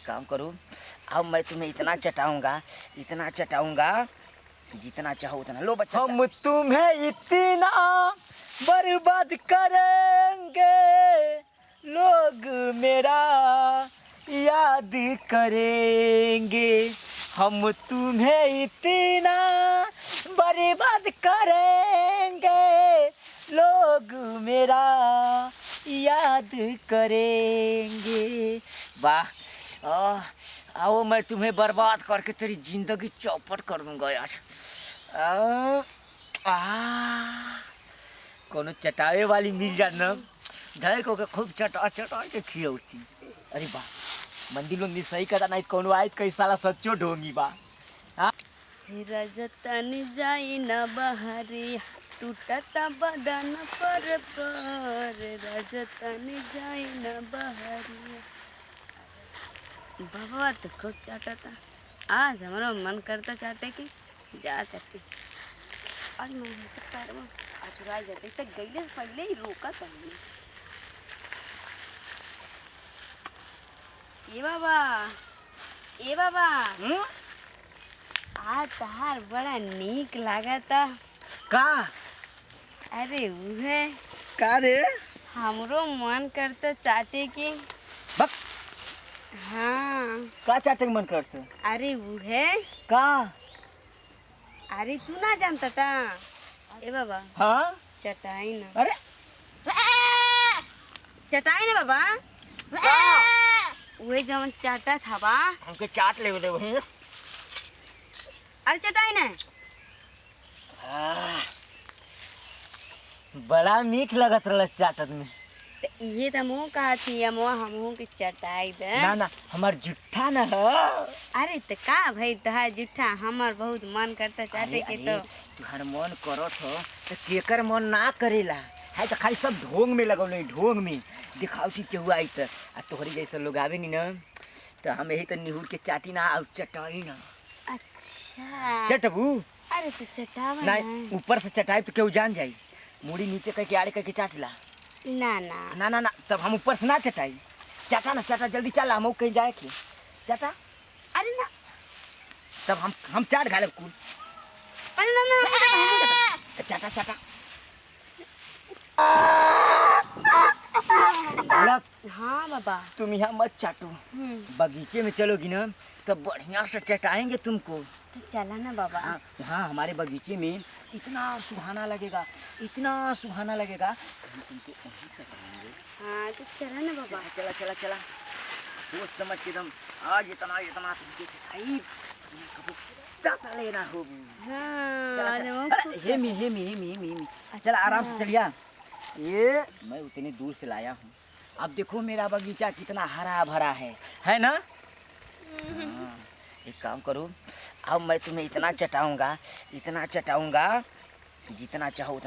काम करो, अब मैं तुम्हें इतना चटाऊंगा जितना चाहो उतना। लो बच्चा, हम तुम्हें इतना बर्बाद करेंगे, लोग मेरा याद करेंगे। हम तुम्हें इतना बर्बाद करेंगे, लोग मेरा याद करेंगे। वाह, आओ मैं तुम्हें बर्बाद करके तेरी जिंदगी चौपट कर दूंगा यार। कोनो चटावे वाली मिल जाए ना, धर को के खूब चटा के खियौती। अरे वाह, मंदिर सही करा नहीं, कोनो आयत कई साला सच्चो ढोंगी बा। रजतन जाई न बहरी टूटता बदन पर रजतन जाई न बहरी। बाबा तो खूब चाटता, आज हमारा मन करता चाटे की जा चाटे। और मैं अचुरा जाते तक गईले से पहले ही रोका था। ए बाबा आज तहार बड़ा नीक लागता का? अरे उहे का रे? हमरो मन करता चाटे के। बक, हाँ का चाटे के मन करता? अरे उहे का? अरे तू ना जानता था? ए बाबा हाँ चटाई ना। अरे चटाई ना बाबा, वही जवन चाटा था बा। हमके चाट ले वही। अरे चटाई ना। बड़ा मीठ लगत रहा चाटत में। तो ये तो मुँह कहा थी हम के चटाई दे ना हमार जुट्ठा न हो। अरे तो का भाई तोहार जुट्ठा हमार बहुत मन करता चाटे के। तो तुहार मन करत हो तो केकर मन ना करेला है, तो खाली सब ढोंग में लगल नहीं, ढोंग में दिखावटी केहू आई तो तोहरी जैसे लोग आवे नहीं ना, तो हम यही तो निहुर के चाटी ना और चटाई ना। अच्छा चटबू? अरे तो चटावा नहीं, ऊपर से चटाई तो केहू जान जाई, मुड़ी नीचे करके आड़े करके चाटला। ना ना ना ना ना, तब हम ऊपर से ना चटाई। चाटा ना, चाटा जल्दी चल, हम कहीं जाए के चाटा। अरे ना, तब हम चाट घाले कुल। अरे ना ना चाटा चाटा। हाँ बाबा तुम यहाँ मत चाटो, बगीचे में चलोगी ना तो बढ़िया से चटाएंगे तुमको। तो चला ना बाबा। हाँ, वहाँ हमारे बगीचे में इतना सुहाना लगेगा, इतना सुहाना लगेगा, हम तुमको वहीं चटाएंगे। हाँ तो चला ना बाबा। चला चला चला, वो समझ के तुम आज इतना इतना तुमको चटाई चाटा लेना हो। हाँ हेमी चला आराम से चलिया। ये मैं उतनी दूर से लाया हूँ, अब देखो मेरा बगीचा कितना हरा भरा है ना? हाँ, एक काम करो, अब मैं तुम्हें इतना चटाऊंगा जितना चाहो उतना।